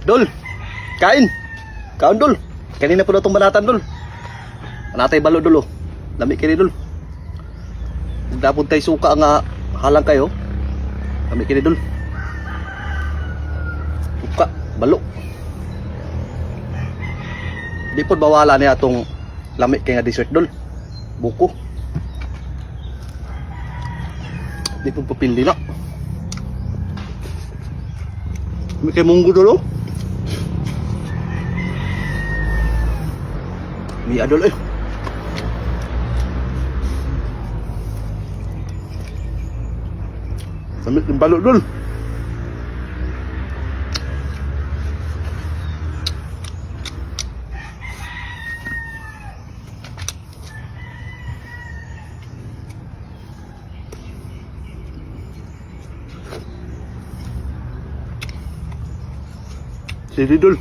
Dol, kain. Kaon, Dol. Kanina po na itong banatan, Dol. Manatay balo, Dol, oh. Lami kini, Dol. Nagdapod tayo suka nga halang kayo. Lami kini, Dol. Suka, balo. Di po bawala niya itong lami kay nga dessert, Dol. Buko. Di po papili na. Lami kay munggo, Dol, oh. Mi adol, eh. Samit yung balot, Dol. Sige, Dol.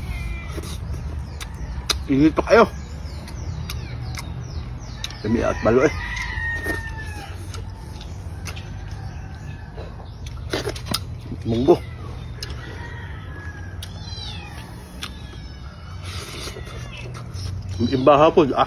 Ingit pa kayo. Dami at balo, eh. Munggo. Imbaha po, ah.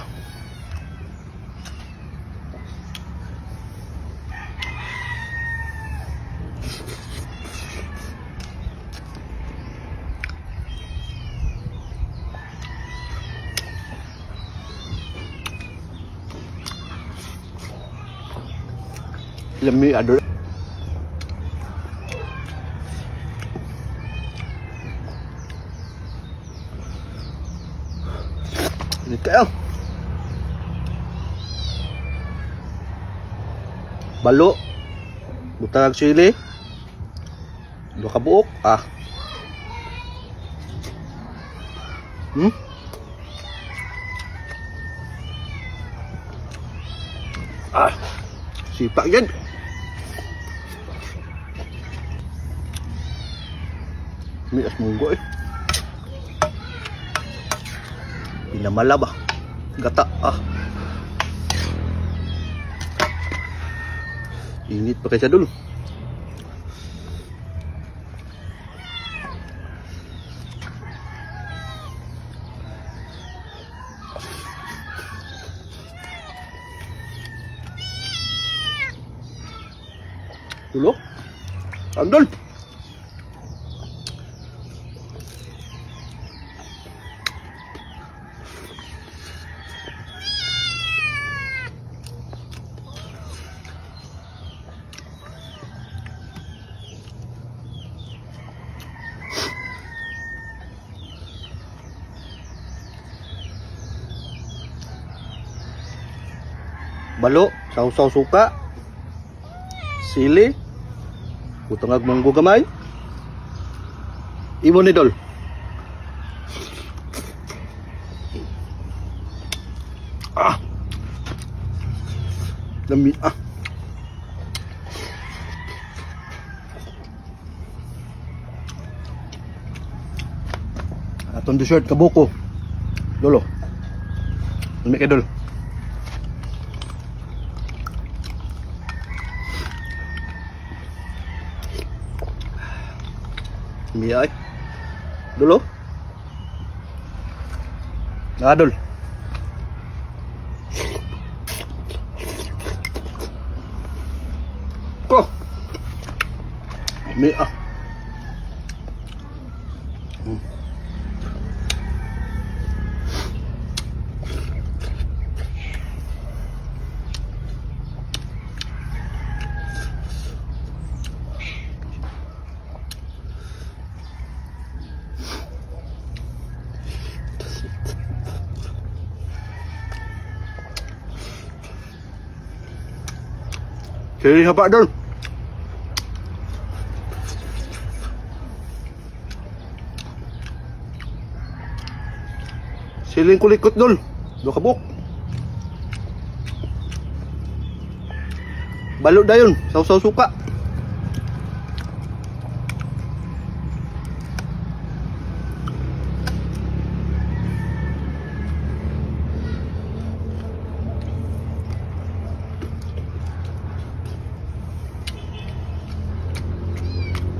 Lami adol. Ini kayo. Balo. Butang sili. Dua ka buok. Ah. Ah. Sipak yan. Mias munggo, eh. Pinamala ba? Gata, ah. Init pa kaysa, Dol. Dulu. Andol. Balo, sausaw suka, sili, butang munggo gamay. Imo ni, Dol. Ah. Dami, ah. Atong dessert kabuko. Dolo. Dami kay, Dol. Miyay. Dulu. Adol. Ko. Mi ah. Sili haba, Dol. Siling kulikot, Dol. Dua kabuk. Balot dayon, sausaw suka.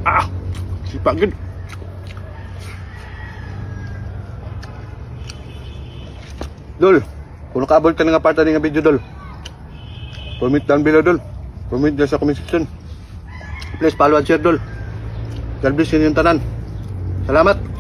Ah, sipak gid. Dol, kung nakaabot ka na nga part nga video, Dol, comment down below, Dol. Comment dyan sa comment section. Please follow and share, Dol. God bless yung tanan. Salamat.